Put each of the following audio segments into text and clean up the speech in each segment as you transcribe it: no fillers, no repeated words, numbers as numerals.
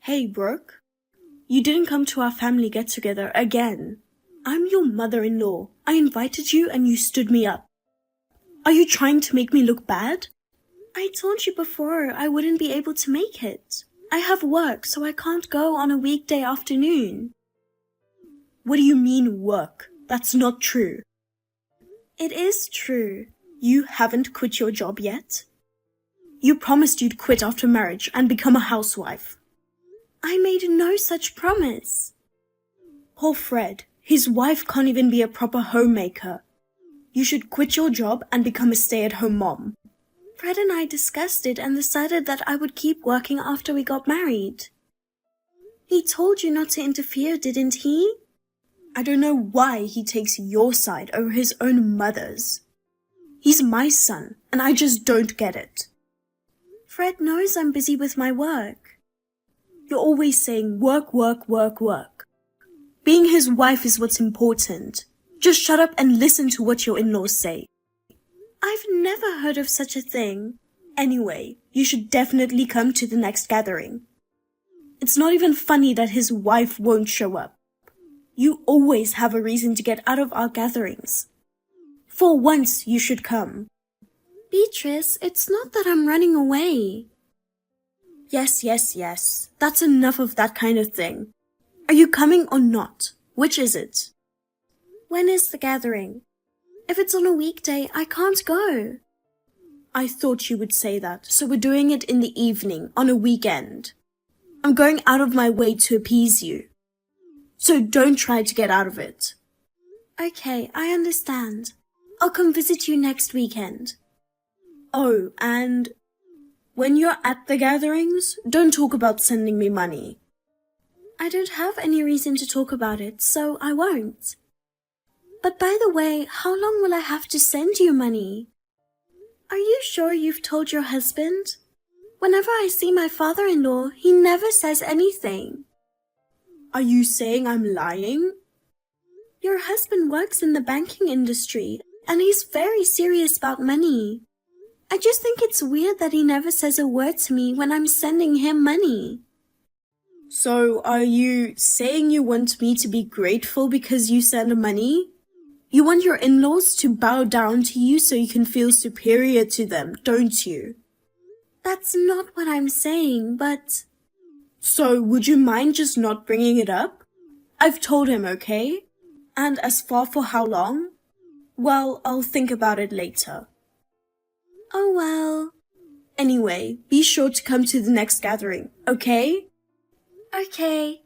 Hey, Brooke. You didn't come to our family get-together again. I'm your mother-in-law. I invited you and you stood me up. Are you trying to make me look bad? I told you before I wouldn't be able to make it. I have work, so I can't go on a weekday afternoon. What do you mean, work? That's not true. It is true. You haven't quit your job yet? You promised you'd quit after marriage and become a housewife. I made no such promise. Poor Fred. His wife can't even be a proper homemaker. You should quit your job and become a stay-at-home mom. Fred and I discussed it and decided that I would keep working after we got married. He told you not to interfere, didn't he? I don't know why he takes your side over his own mother's. He's my son, and I just don't get it. Fred knows I'm busy with my work. You're always saying work, work, work, work. Being his wife is what's important. Just shut up and listen to what your in-laws say. I've never heard of such a thing. Anyway, you should definitely come to the next gathering. It's not even funny that his wife won't show up. You always have a reason to get out of our gatherings. For once, you should come. Beatrice, it's not that I'm running away. Yes. That's enough of that kind of thing. Are you coming or not? Which is it? When is the gathering? If it's on a weekday, I can't go. I thought you would say that, so we're doing it in the evening, on a weekend. I'm going out of my way to appease you. So don't try to get out of it. Okay, I understand. I'll come visit you next weekend. Oh, and when you're at the gatherings, don't talk about sending me money. I don't have any reason to talk about it, so I won't. But by the way, how long will I have to send you money? Are you sure you've told your husband? Whenever I see my father-in-law, he never says anything. Are you saying I'm lying? Your husband works in the banking industry, and he's very serious about money. I just think it's weird that he never says a word to me when I'm sending him money. So, are you saying you want me to be grateful because you send money? You want your in-laws to bow down to you so you can feel superior to them, don't you? That's not what I'm saying, but... So, would you mind just not bringing it up? I've told him, okay? And as far for how long? Well, I'll think about it later. Oh well. Anyway, be sure to come to the next gathering, okay? Okay.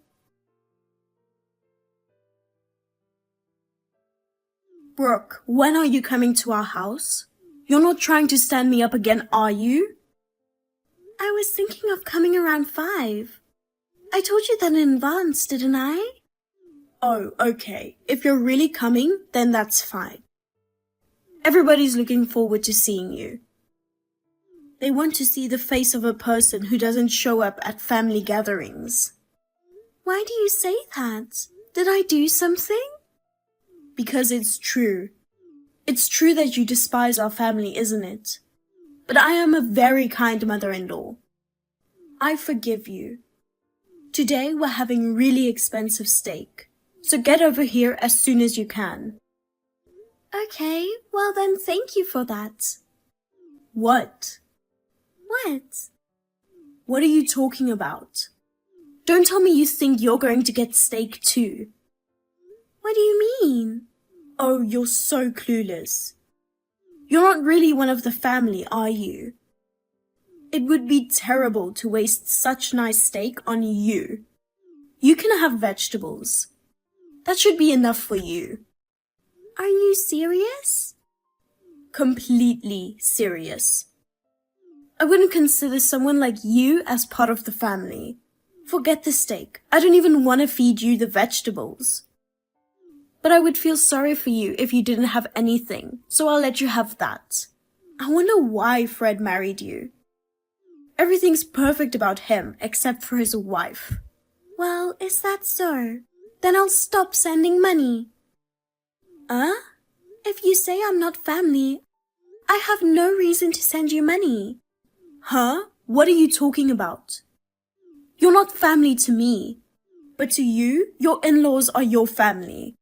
Brooke, when are you coming to our house? You're not trying to stand me up again, are you? I was thinking of coming around 5. I told you that in advance, didn't I? Oh, okay. If you're really coming, then that's fine. Everybody's looking forward to seeing you. They want to see the face of a person who doesn't show up at family gatherings. Why do you say that? Did I do something? Because it's true. It's true that you despise our family, isn't it? But I am a very kind mother-in-law. I forgive you. Today we're having really expensive steak, so get over here as soon as you can. Okay, well then thank you for that. What? What? What are you talking about? Don't tell me you think you're going to get steak too. What do you mean? Oh, you're so clueless. You're not really one of the family, are you? It would be terrible to waste such nice steak on you. You can have vegetables. That should be enough for you. Are you serious? Completely serious. I wouldn't consider someone like you as part of the family. Forget the steak. I don't even want to feed you the vegetables. But I would feel sorry for you if you didn't have anything, so I'll let you have that. I wonder why Fred married you. Everything's perfect about him except for his wife. Well, is that so? Then I'll stop sending money. If you say I'm not family, I have no reason to send you money. Huh? What are you talking about? You're not family to me. But to you, your in-laws are your family.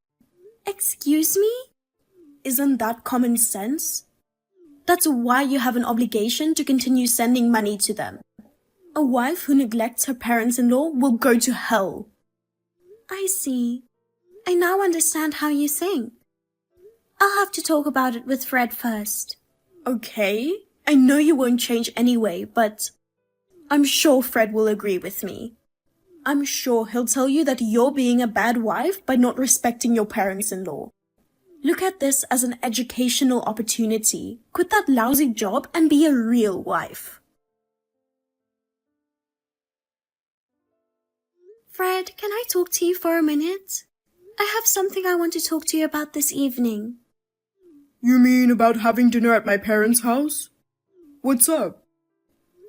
Excuse me? Isn't that common sense? That's why you have an obligation to continue sending money to them. A wife who neglects her parents-in-law will go to hell. I see. I now understand how you think. I'll have to talk about it with Fred first. Okay, I know you won't change anyway, but I'm sure Fred will agree with me. I'm sure he'll tell you that you're being a bad wife by not respecting your parents-in-law. Look at this as an educational opportunity. Quit that lousy job and be a real wife. Fred, can I talk to you for a minute? I have something I want to talk to you about this evening. You mean about having dinner at my parents' house? What's up?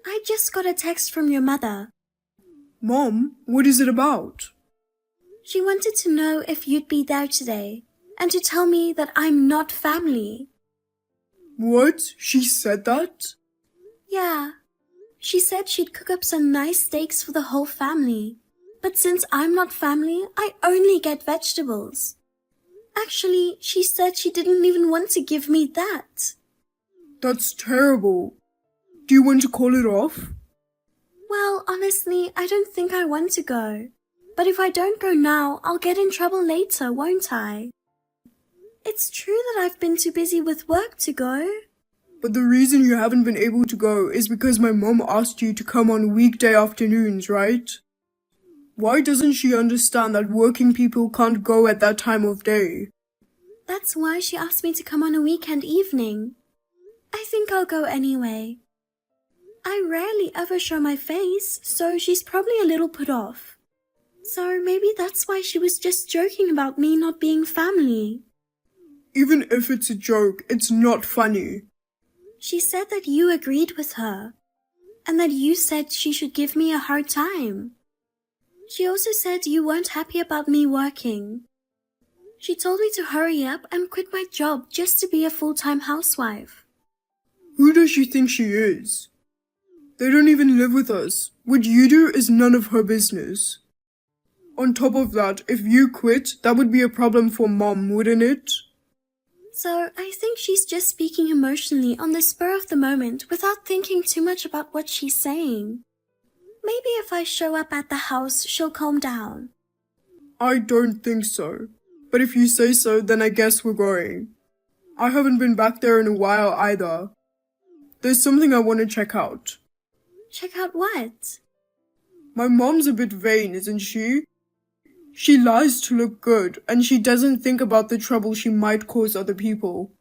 I just got a text from your mother. Mom, what is it about? She wanted to know if you'd be there today, and to tell me that I'm not family. What? She said that? Yeah. She said she'd cook up some nice steaks for the whole family. But since I'm not family, I only get vegetables. Actually, she said she didn't even want to give me that. That's terrible. Do you want to call it off? Well, honestly, I don't think I want to go. But if I don't go now, I'll get in trouble later, won't I? It's true that I've been too busy with work to go. But the reason you haven't been able to go is because my mom asked you to come on weekday afternoons, right? Why doesn't she understand that working people can't go at that time of day? That's why she asked me to come on a weekend evening. I think I'll go anyway. I rarely ever show my face, so she's probably a little put off. So maybe that's why she was just joking about me not being family. Even if it's a joke, it's not funny. She said that you agreed with her, and that you said she should give me a hard time. She also said you weren't happy about me working. She told me to hurry up and quit my job just to be a full-time housewife. Who does she think she is? They don't even live with us. What you do is none of her business. On top of that, if you quit, that would be a problem for Mom, wouldn't it? So I think she's just speaking emotionally on the spur of the moment without thinking too much about what she's saying. Maybe if I show up at the house, she'll calm down. I don't think so. But if you say so, then I guess we're going. I haven't been back there in a while either. There's something I want to check out. Check out what? My mom's a bit vain, isn't she? She lies to look good, and she doesn't think about the trouble she might cause other people.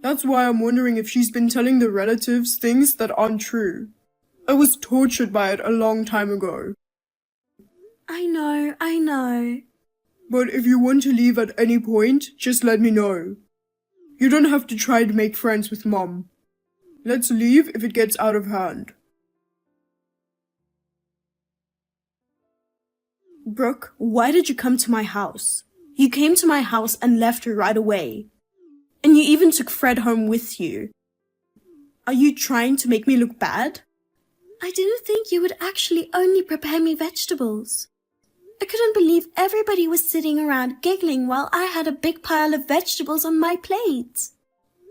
That's why I'm wondering if she's been telling the relatives things that aren't true. I was tortured by it a long time ago. I know. But if you want to leave at any point, just let me know. You don't have to try to make friends with Mom. Let's leave if it gets out of hand. Brooke, why did you come to my house? You came to my house and left right away. And you even took Fred home with you. Are you trying to make me look bad? I didn't think you would actually only prepare me vegetables. I couldn't believe everybody was sitting around giggling while I had a big pile of vegetables on my plate.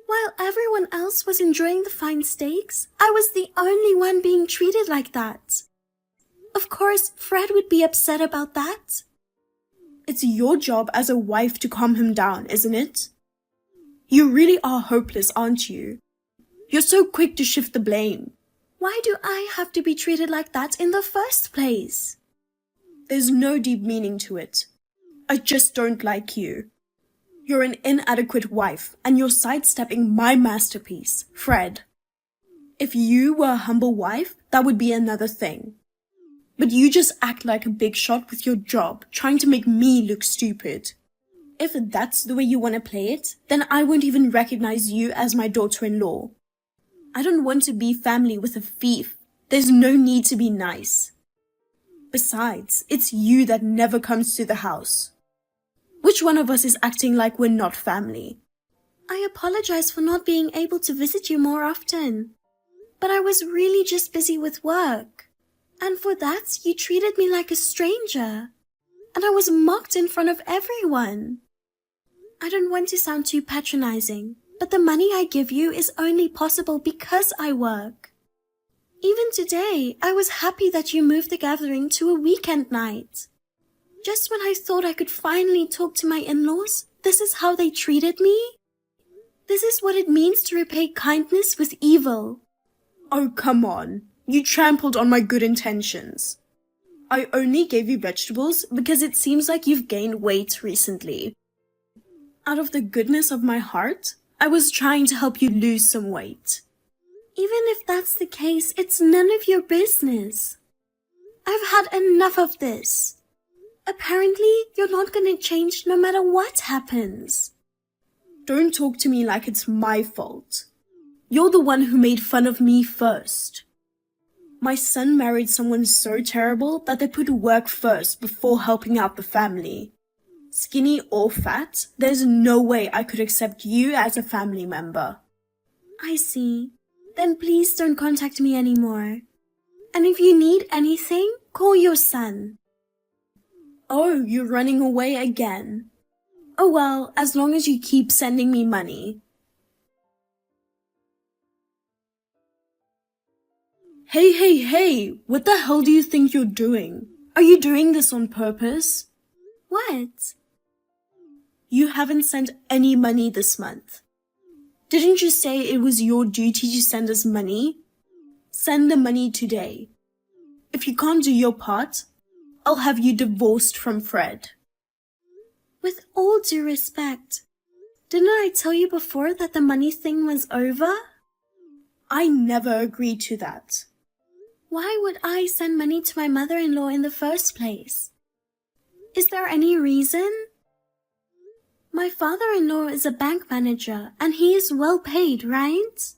While everyone else was enjoying the fine steaks, I was the only one being treated like that. Of course, Fred would be upset about that. It's your job as a wife to calm him down, isn't it? You really are hopeless, aren't you? You're so quick to shift the blame. Why do I have to be treated like that in the first place? There's no deep meaning to it. I just don't like you. You're an inadequate wife, and you're sidestepping my masterpiece, Fred. If you were a humble wife, that would be another thing. But you just act like a big shot with your job, trying to make me look stupid. If that's the way you want to play it, then I won't even recognize you as my daughter-in-law. I don't want to be family with a thief. There's no need to be nice. Besides, it's you that never comes to the house. Which one of us is acting like we're not family? I apologize for not being able to visit you more often. But I was really just busy with work. And for that, you treated me like a stranger. And I was mocked in front of everyone. I don't want to sound too patronizing, but the money I give you is only possible because I work. Even today, I was happy that you moved the gathering to a weekend night. Just when I thought I could finally talk to my in-laws, this is how they treated me? This is what it means to repay kindness with evil. Oh, come on. You trampled on my good intentions. I only gave you vegetables because it seems like you've gained weight recently. Out of the goodness of my heart, I was trying to help you lose some weight. Even if that's the case, it's none of your business. I've had enough of this. Apparently, you're not going to change no matter what happens. Don't talk to me like it's my fault. You're the one who made fun of me first. My son married someone so terrible that they put work first before helping out the family. Skinny or fat, there's no way I could accept you as a family member. I see. Then please don't contact me anymore. And if you need anything, call your son. Oh, you're running away again. Oh well, as long as you keep sending me money. Hey, what the hell do you think you're doing? Are you doing this on purpose? What? You haven't sent any money this month. Didn't you say it was your duty to send us money? Send the money today. If you can't do your part, I'll have you divorced from Fred. With all due respect, didn't I tell you before that the money thing was over? I never agreed to that. Why would I send money to my mother-in-law in the first place? Is there any reason? My father-in-law is a bank manager and he is well paid, right?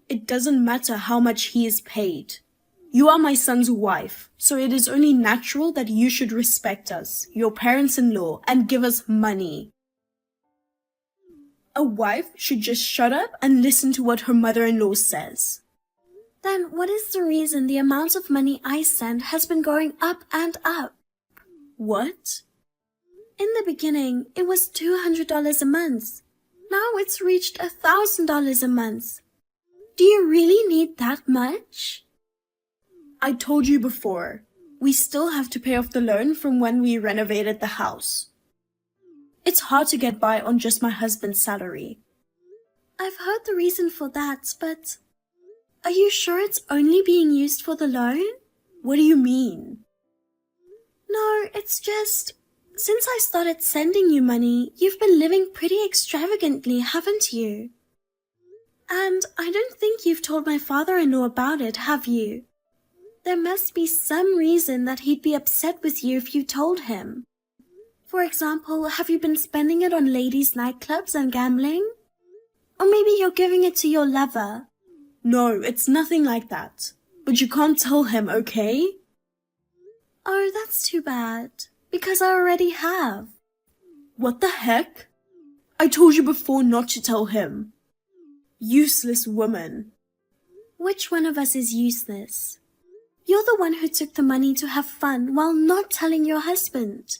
It doesn't matter how much he is paid. You are my son's wife, so it is only natural that you should respect us, your parents-in-law, and give us money. A wife should just shut up and listen to what her mother-in-law says. Then what is the reason the amount of money I send has been going up and up? What? In the beginning, it was $200 a month. Now it's reached $1,000 a month. Do you really need that much? I told you before, we still have to pay off the loan from when we renovated the house. It's hard to get by on just my husband's salary. I've heard the reason for that, but are you sure it's only being used for the loan? What do you mean? No, it's just, since I started sending you money, you've been living pretty extravagantly, haven't you? And I don't think you've told my father-in-law about it, have you? There must be some reason that he'd be upset with you if you told him. For example, have you been spending it on ladies' nightclubs and gambling? Or maybe you're giving it to your lover. No, it's nothing like that. But you can't tell him, okay? Oh, that's too bad. Because I already have. What the heck? I told you before not to tell him. Useless woman. Which one of us is useless? You're the one who took the money to have fun while not telling your husband.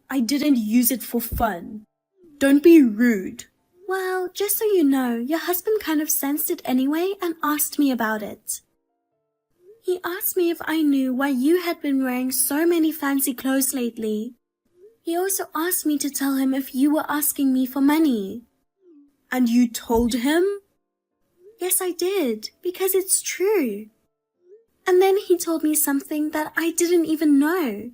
I didn't use it for fun. Don't be rude. Well, just so you know, your husband kind of sensed it anyway and asked me about it. He asked me if I knew why you had been wearing so many fancy clothes lately. He also asked me to tell him if you were asking me for money. And you told him? Yes, I did, because it's true. And then he told me something that I didn't even know.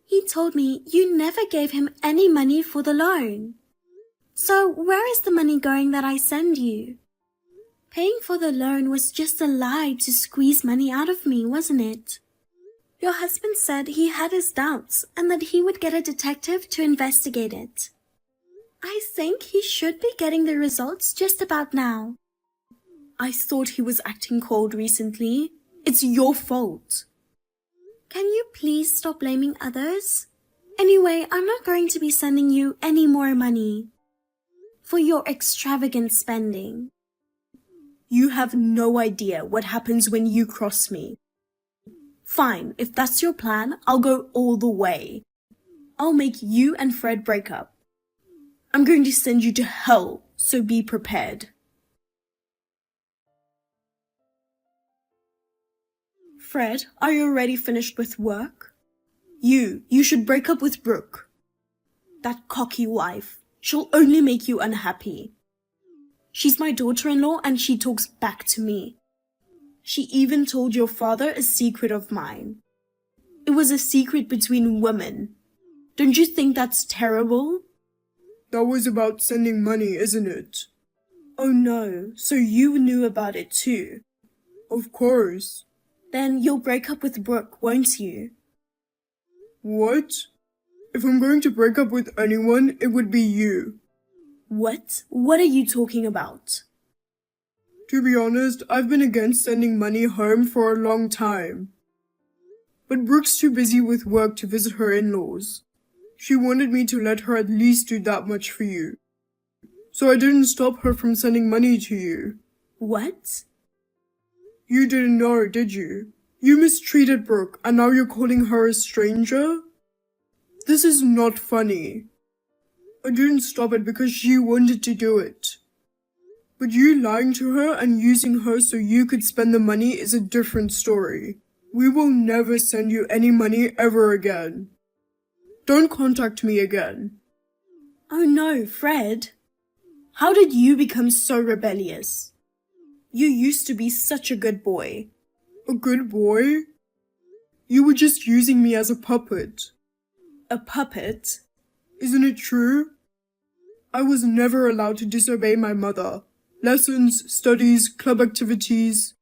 He told me you never gave him any money for the loan. So where is the money going that I send you? Paying for the loan was just a lie to squeeze money out of me, wasn't it? Your husband said he had his doubts and that he would get a detective to investigate it. I think he should be getting the results just about now. I thought he was acting cold recently. It's your fault. Can you please stop blaming others? Anyway, I'm not going to be sending you any more money for your extravagant spending. You have no idea what happens when you cross me. Fine, if that's your plan, I'll go all the way. I'll make you and Fred break up. I'm going to send you to hell, so be prepared. Fred, are you already finished with work? You should break up with Brooke. That cocky wife. She'll only make you unhappy. She's my daughter-in-law and she talks back to me. She even told your father a secret of mine. It was a secret between women. Don't you think that's terrible? That was about sending money, isn't it? Oh no, so you knew about it too. Of course. Then you'll break up with Brooke, won't you? What? If I'm going to break up with anyone, it would be you. What? What are you talking about? To be honest, I've been against sending money home for a long time. But Brooke's too busy with work to visit her in-laws. She wanted me to let her at least do that much for you. So I didn't stop her from sending money to you. What? You didn't know, did you? You mistreated Brooke and now you're calling her a stranger? This is not funny. I didn't stop it because she wanted to do it. But you lying to her and using her so you could spend the money is a different story. We will never send you any money ever again. Don't contact me again. Oh no, Fred. How did you become so rebellious? You used to be such a good boy. A good boy? You were just using me as a puppet. A puppet? Isn't it true? I was never allowed to disobey my mother. Lessons, studies, club activities.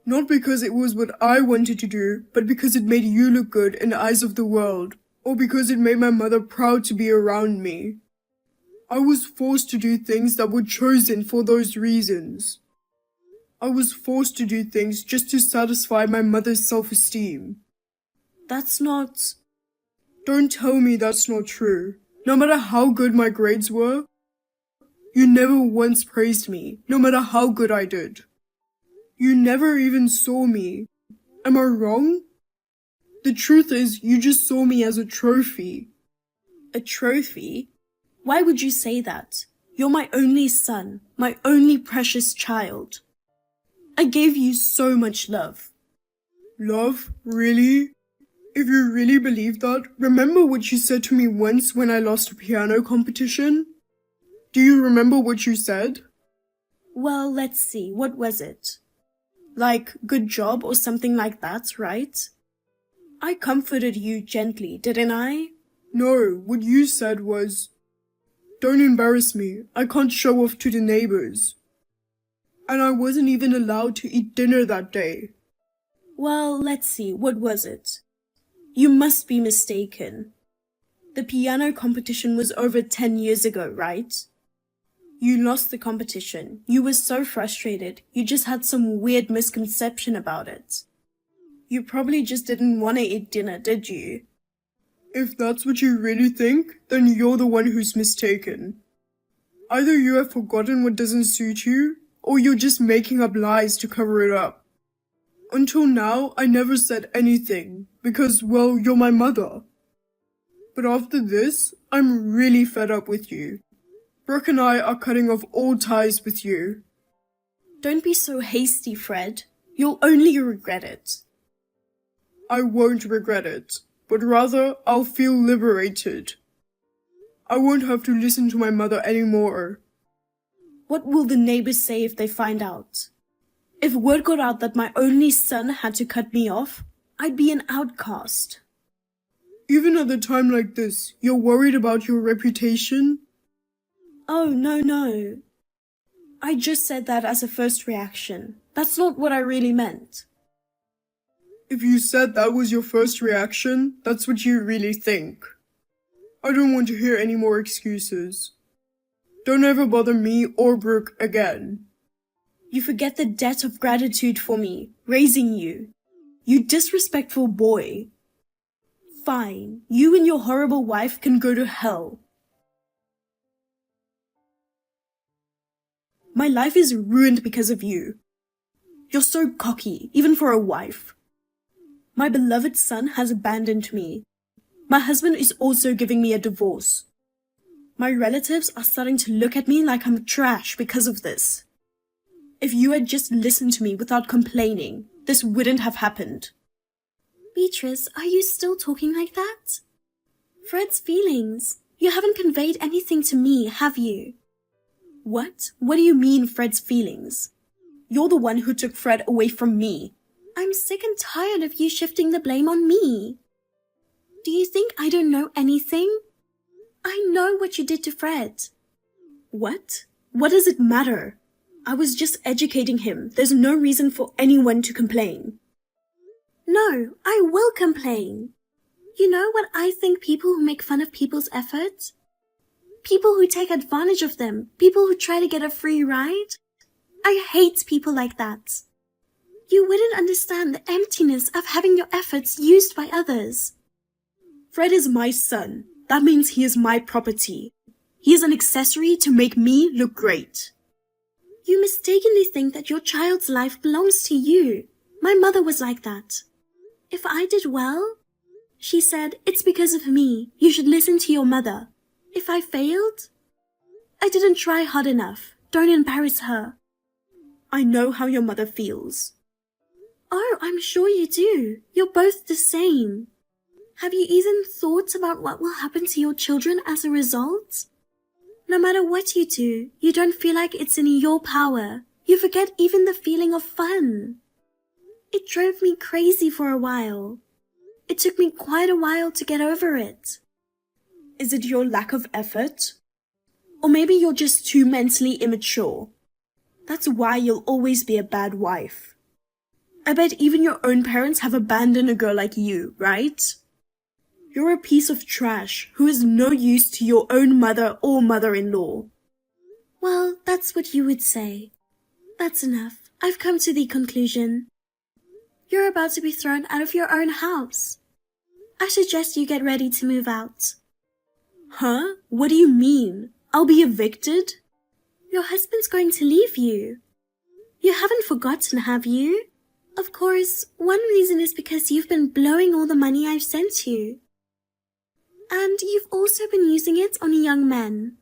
Not because it was what I wanted to do, but because it made you look good in the eyes of the world, or because it made my mother proud to be around me. I was forced to do things that were chosen for those reasons. I was forced to do things just to satisfy my mother's self-esteem. That's not... Don't tell me that's not true. No matter how good my grades were, you never once praised me, no matter how good I did. You never even saw me. Am I wrong? The truth is, you just saw me as a trophy. A trophy? Why would you say that? You're my only son, my only precious child. I gave you so much love. Love? Really? If you really believe that, remember what you said to me once when I lost a piano competition? Do you remember what you said? Well, let's see, what was it? Like, good job or something like that, right? I comforted you gently, didn't I? No, what you said was, don't embarrass me, I can't show off to the neighbors. And I wasn't even allowed to eat dinner that day. Well, let's see, what was it? You must be mistaken. The piano competition was over 10 years ago, right? You lost the competition. You were so frustrated. You just had some weird misconception about it. You probably just didn't want to eat dinner, did you? If that's what you really think, then you're the one who's mistaken. Either you have forgotten what doesn't suit you, or you're just making up lies to cover it up. Until now, I never said anything, because, well, you're my mother. But after this, I'm really fed up with you. Brooke and I are cutting off all ties with you. Don't be so hasty, Fred. You'll only regret it. I won't regret it, but rather I'll feel liberated. I won't have to listen to my mother anymore. What will the neighbors say if they find out? If word got out that my only son had to cut me off, I'd be an outcast. Even at a time like this, you're worried about your reputation? Oh, no. I just said that as a first reaction. That's not what I really meant. If you said that was your first reaction, that's what you really think. I don't want to hear any more excuses. Don't ever bother me or Brooke again. You forget the debt of gratitude for me, raising you. You disrespectful boy. Fine, you and your horrible wife can go to hell. My life is ruined because of you. You're so cocky, even for a wife. My beloved son has abandoned me. My husband is also giving me a divorce. My relatives are starting to look at me like I'm trash because of this. If you had just listened to me without complaining, this wouldn't have happened. Beatrice, are you still talking like that? Fred's feelings. You haven't conveyed anything to me, have you? What? What do you mean, Fred's feelings? You're the one who took Fred away from me. I'm sick and tired of you shifting the blame on me. Do you think I don't know anything? I know what you did to Fred. What? What does it matter? I was just educating him. There's no reason for anyone to complain. No, I will complain. You know what I think people who make fun of people's efforts? People who take advantage of them, people who try to get a free ride? I hate people like that. You wouldn't understand the emptiness of having your efforts used by others. Fred is my son. That means he is my property. He is an accessory to make me look great. You mistakenly think that your child's life belongs to you. My mother was like that. If I did well, she said, it's because of me. You should listen to your mother. If I failed, I didn't try hard enough. Don't embarrass her. I know how your mother feels. Oh, I'm sure you do. You're both the same. Have you even thought about what will happen to your children as a result? No matter what you do, you don't feel like it's in your power. You forget even the feeling of fun. It drove me crazy for a while. It took me quite a while to get over it. Is it your lack of effort? Or maybe you're just too mentally immature. That's why you'll always be a bad wife. I bet even your own parents have abandoned a girl like you, right? You're a piece of trash who is no use to your own mother or mother-in-law. Well, that's what you would say. That's enough. I've come to the conclusion. You're about to be thrown out of your own house. I suggest you get ready to move out. Huh? What do you mean? I'll be evicted? Your husband's going to leave you. You haven't forgotten, have you? Of course, one reason is because you've been blowing all the money I've sent you. And you've also been using it on young men.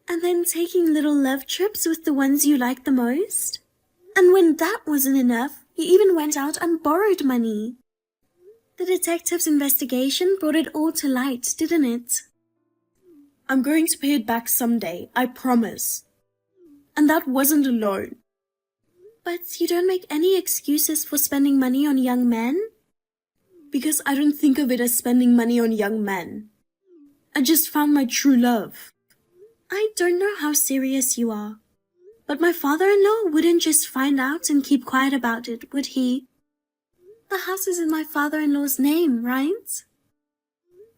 And then taking little love trips with the ones you like the most. And when that wasn't enough, you even went out and borrowed money. The detective's investigation brought it all to light, didn't it? I'm going to pay it back someday, I promise. And that wasn't a loan. But you don't make any excuses for spending money on young men? Because I don't think of it as spending money on young men. I just found my true love. I don't know how serious you are. But my father-in-law wouldn't just find out and keep quiet about it, would he? The house is in my father-in-law's name, right?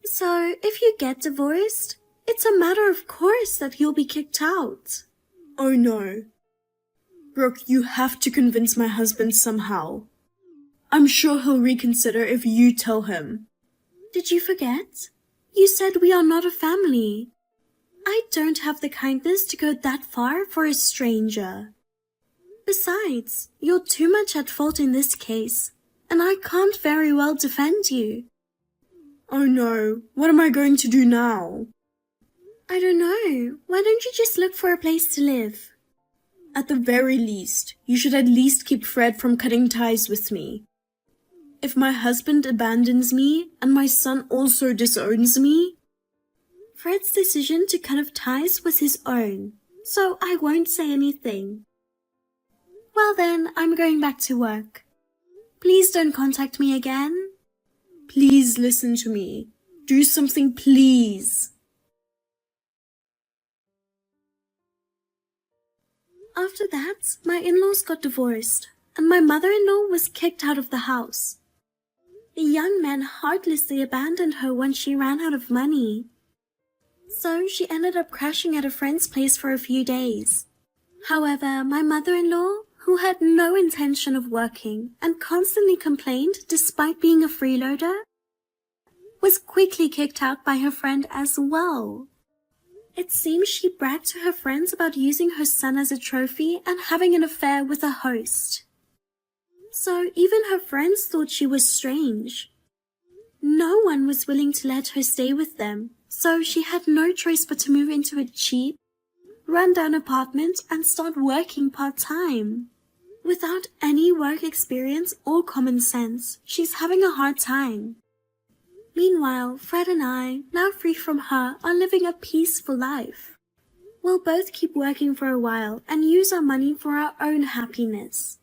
So, if you get divorced, it's a matter of course that he'll be kicked out. Oh no. Brooke, you have to convince my husband somehow. I'm sure he'll reconsider if you tell him. Did you forget? You said we are not a family. I don't have the kindness to go that far for a stranger. Besides, you're too much at fault in this case, and I can't very well defend you. Oh no, what am I going to do now? I don't know. Why don't you just look for a place to live? At the very least, you should at least keep Fred from cutting ties with me. If my husband abandons me and my son also disowns me, Fred's decision to cut off ties was his own, so I won't say anything. Well then, I'm going back to work. Please don't contact me again. Please listen to me. Do something, please. After that, my in-laws got divorced, and my mother-in-law was kicked out of the house. The young man heartlessly abandoned her when she ran out of money. So she ended up crashing at a friend's place for a few days. However, my mother-in-law, who had no intention of working and constantly complained despite being a freeloader, was quickly kicked out by her friend as well. It seems she bragged to her friends about using her son as a trophy and having an affair with a host. So even her friends thought she was strange. No one was willing to let her stay with them, so she had no choice but to move into a cheap, run-down apartment and start working part-time. Without any work experience or common sense, she's having a hard time. Meanwhile, Fred and I, now free from her, are living a peaceful life. We'll both keep working for a while and use our money for our own happiness.